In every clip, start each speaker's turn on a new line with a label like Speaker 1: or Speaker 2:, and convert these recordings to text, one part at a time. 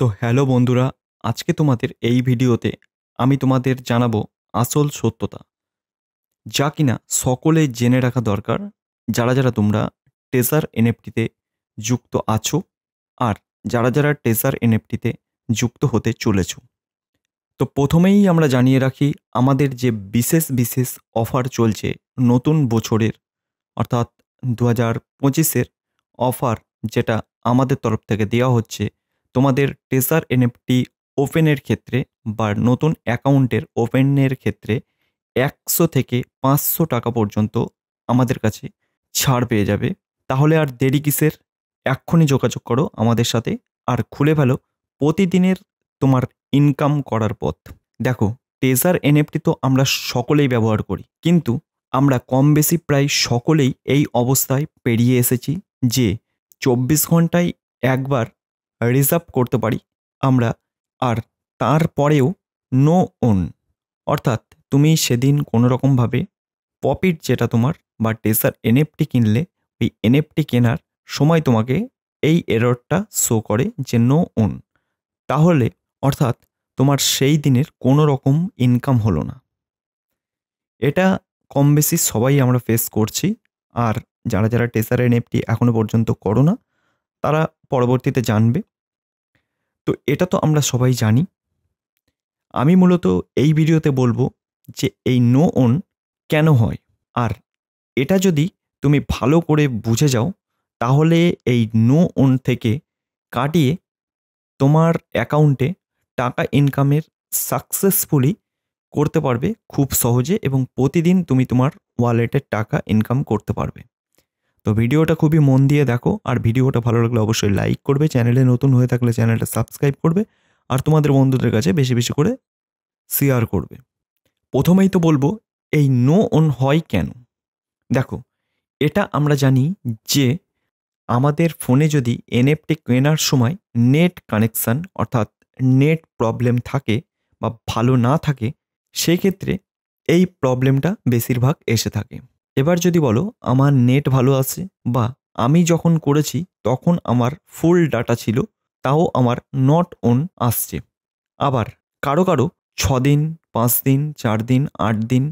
Speaker 1: তো হ্যালো বন্ধুরা, আজকে তোমাদের এই ভিডিওতে আমি তোমাদের জানাবো আসল সত্যতা, যা কিনা সকলে জেনে রাখা দরকার, যারা যারা তোমরা টেজার এনএফটিতে যুক্ত আছো আর যারা যারা টেজার এনএফটিতে যুক্ত হতে চলেছো। তো প্রথমেই আমরা জানিয়ে রাখি আমাদের যে বিশেষ বিশেষ অফার চলছে নতুন বছরের, অর্থাৎ 2025-এর অফার, যেটা আমাদের তরফ থেকে দেওয়া হচ্ছে তোমাদের টেজার এনএফটি ওপেনের ক্ষেত্রে বা নতুন অ্যাকাউন্টের ওপেনের ক্ষেত্রে 100 থেকে 500 টাকা পর্যন্ত আমাদের কাছে ছাড় পেয়ে যাবে। তাহলে আর দেরি কিসের? এক্ষুনি যোগাযোগ করো আমাদের সাথে আর খুলে ফেলো প্রতিদিনের তোমার ইনকাম করার পথ। দেখো, টেজার এনএফটি তো আমরা সকলেই ব্যবহার করি, কিন্তু আমরা কম বেশি প্রায় সকলেই এই অবস্থায় পেরিয়ে এসেছি যে 24 ঘন্টায় একবার রিজার্ভ করতে পারি আমরা, আর তারপরেও নো ওন, অর্থাৎ তুমি সেদিন কোনো রকমভাবে প্রফিট যেটা তোমার বা টেসার এনএফটি কিনলে ওই এনএফটি কেনার সময় তোমাকে এই এররটা শো করে যে নো ওন, তাহলে অর্থাৎ তোমার সেই দিনের কোনো রকম ইনকাম হলো না। এটা কম বেশি সবাই আমরা ফেস করছি, আর যারা যারা টেসার এনএফটি এখনো পর্যন্ত করো না তারা পরবর্তীতে জানবে। তো এটা তো আমরা সবাই জানি। আমি মূলত এই ভিডিওতে বলবো যে এই নো ওন কেন হয়, আর এটা যদি তুমি ভালো করে বুঝে যাও তাহলে এই নো ওন থেকে কাটিয়ে তোমার অ্যাকাউন্টে টাকা ইনকামের সাকসেসফুলি করতে পারবে খুব সহজে, এবং প্রতিদিন তুমি তোমার ওয়ালেটে টাকা ইনকাম করতে পারবে। তো ভিডিওটা খুবই মন দিয়ে দেখো, আর ভিডিওটা ভালো লাগলে অবশ্যই লাইক করবে, চ্যানেলে নতুন হয়ে থাকলে চ্যানেলটা সাবস্ক্রাইব করবে, আর তোমাদের বন্ধুদের কাছে বেশি বেশি করে শেয়ার করবে। প্রথমেই তো বলবো এই নো অন হয় কেন। দেখো, এটা আমরা জানি যে আমাদের ফোনে যদি এনএফটি কেনার সময় নেট কানেকশান অর্থাৎ নেট প্রবলেম থাকে বা ভালো না থাকে, সেই ক্ষেত্রে এই প্রবলেমটা বেশিরভাগ এসে থাকে। এবার যদি বলো আমার নেট ভালো আছে বা আমি যখন করেছি তখন আমার ফুল ডাটা ছিল, তাও আমার নট অন আসছে। আবার কারো কারো 6 দিন, 5 দিন, 4 দিন, 8 দিন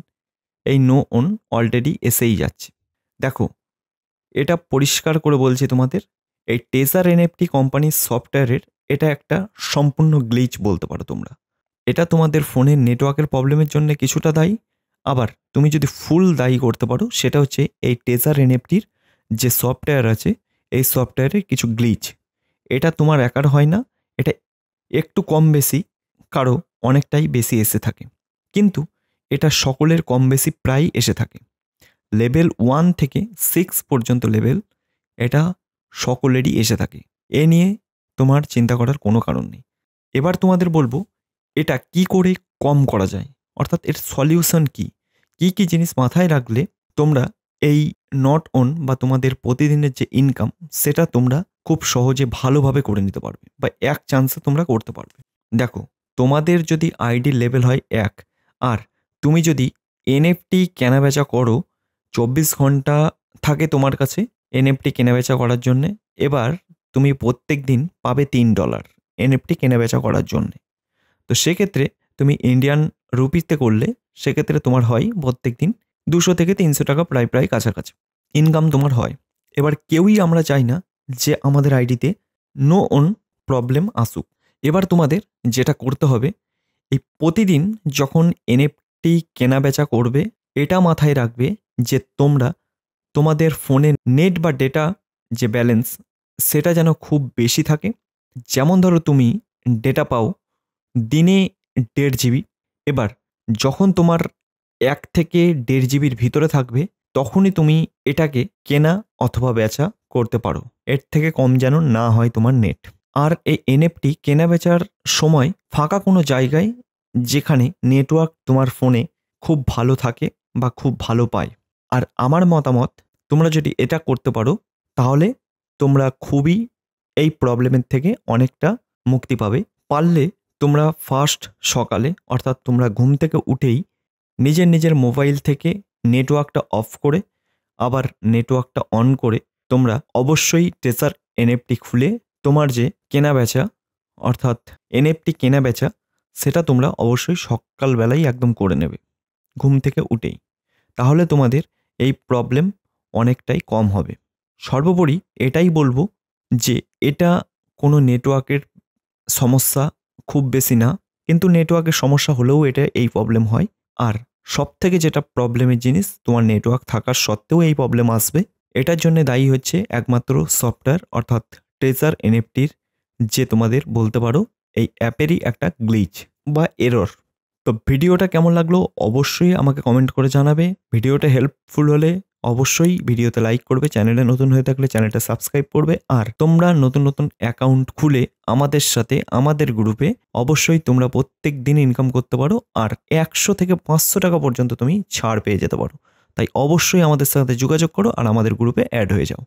Speaker 1: এই নো অন অলরেডি এসেই যাচ্ছে। দেখো, এটা পরিষ্কার করে বলছি তোমাদের, এই টেজার এনএফটি কোম্পানির সফটওয়্যারের এটা একটা সম্পূর্ণ গ্লিচ বলতে পারো তোমরা। এটা তোমাদের ফোনের নেটওয়ার্কের প্রবলেমের জন্য কিছুটা দায়ী, আবার তুমি যদি ফুল দায়ী করতে পারো সেটা হচ্ছে এই টেজার এনএফটির যে সফটওয়্যার আছে এই সফটওয়্যারের কিছু গ্লিচ। এটা তোমার একার হয় না, এটা একটু কম বেশি কারো অনেকটাই বেশি এসে থাকে, কিন্তু এটা সকলের কম বেশি প্রায় এসে থাকে। লেভেল 1 থেকে 6 পর্যন্ত লেভেল এটা সকলেরই এসে থাকে, এ নিয়ে তোমার চিন্তা করার কোনো কারণ নেই। এবার তোমাদের বলবো এটা কি করে কম করা যায়, অর্থাৎ এর সলিউশন কি কি জিনিস মাথায় রাখলে তোমরা এই নট অন বা তোমাদের প্রতিদিনের যে ইনকাম সেটা তোমরা খুব সহজে ভালোভাবে করে নিতে পারবে বা এক চান্সে তোমরা করতে পারবে। দেখো, তোমাদের যদি আইডি লেভেল হয় 1, আর তুমি যদি এনএফটি কেনাবেচা করো 24 ঘন্টা থাকে তোমার কাছে এনএফটি কেনাবেচা করার জন্যে, এবার তুমি প্রত্যেক দিন পাবে $3 এনএফটি কেনাবেচা করার জন্যে। তো সেক্ষেত্রে তুমি ইন্ডিয়ান রুপিতে করলে সেক্ষেত্রে তোমার হয় প্রত্যেক দিন 200 থেকে 300 টাকা প্রায় কাছাকাছি ইনকাম তোমার হয়। এবার কেউই আমরা চাই না যে আমাদের আইডিতে নো অন প্রবলেম আসুক। এবার তোমাদের যেটা করতে হবে, এই প্রতিদিন যখন এনএফটি কেনাবেচা করবে এটা মাথায় রাখবে যে তোমরা তোমাদের ফোনে নেট বা ডেটা যে ব্যালেন্স সেটা যেন খুব বেশি থাকে। যেমন ধরো তুমি ডেটা পাও দিনে 1.5 জিবি, এবার যখন তোমার 1 থেকে 1.5 জিবির ভিতরে থাকবে তখনই তুমি এটাকে কেনা অথবা বেচা করতে পারো, এর থেকে কম যেন না হয় তোমার নেট। আর এই এনএফটি কেনা বেচার সময় ফাঁকা কোনো জায়গায় যেখানে নেটওয়ার্ক তোমার ফোনে খুব ভালো থাকে বা খুব ভালো পায়। আর আমার মতামত, তোমরা যদি এটা করতে পারো তাহলে তোমরা খুবই এই প্রবলেমের থেকে অনেকটা মুক্তি পাবে। পারলে তোমরা ফার্স্ট সকালে অর্থাৎ তোমরা ঘুম থেকে উঠেই নিজের মোবাইল থেকে নেটওয়ার্কটা অফ করে আবার নেটওয়ার্কটা অন করে তোমরা অবশ্যই টেসার এনএফটি খুলে তোমার যে কেনা বেচা অর্থাৎ এনএফটি কেনা বেচা, সেটা তোমরা অবশ্যই সকালবেলাই একদম করে নেবে, ঘুম থেকে উঠেই। তাহলে তোমাদের এই প্রবলেম অনেকটাই কম হবে। সর্বোপরি এটাই বলবো যে এটা কোনো নেটওয়ার্কের সমস্যা খুব বেশি না, কিন্তু নেটওয়ার্কের সমস্যা হলেও এটা এই প্রবলেম হয়। আর সবথেকে যেটা প্রবলেমের জিনিস, তোমার নেটওয়ার্ক থাকার সত্ত্বেও এই প্রবলেম আসবে। এটার জন্য দায়ী হচ্ছে একমাত্র সফটওয়্যার অর্থাৎ ট্রেজার এনএফটির, যে তোমাদের বলতে পারো এই অ্যাপেরই একটা গ্লিচ বা এরর। তো ভিডিওটা কেমন লাগলো অবশ্যই আমাকে কমেন্ট করে জানাবে। ভিডিওটা হেল্পফুল হলে অবশ্যই ভিডিওতে লাইক করবে, চ্যানেলে নতুন হয়ে থাকলে চ্যানেলটা সাবস্ক্রাইব করবে। আর তোমরা নতুন নতুন অ্যাকাউন্ট খুলে আমাদের সাথে আমাদের গ্রুপে অবশ্যই তোমরা প্রত্যেক দিন ইনকাম করতে পারো, আর 100 থেকে 500 টাকা পর্যন্ত তুমি ছাড় পেয়ে যেতে পারো। তাই অবশ্যই আমাদের সাথে যোগাযোগ করো আর আমাদের গ্রুপে অ্যাড হয়ে যাও।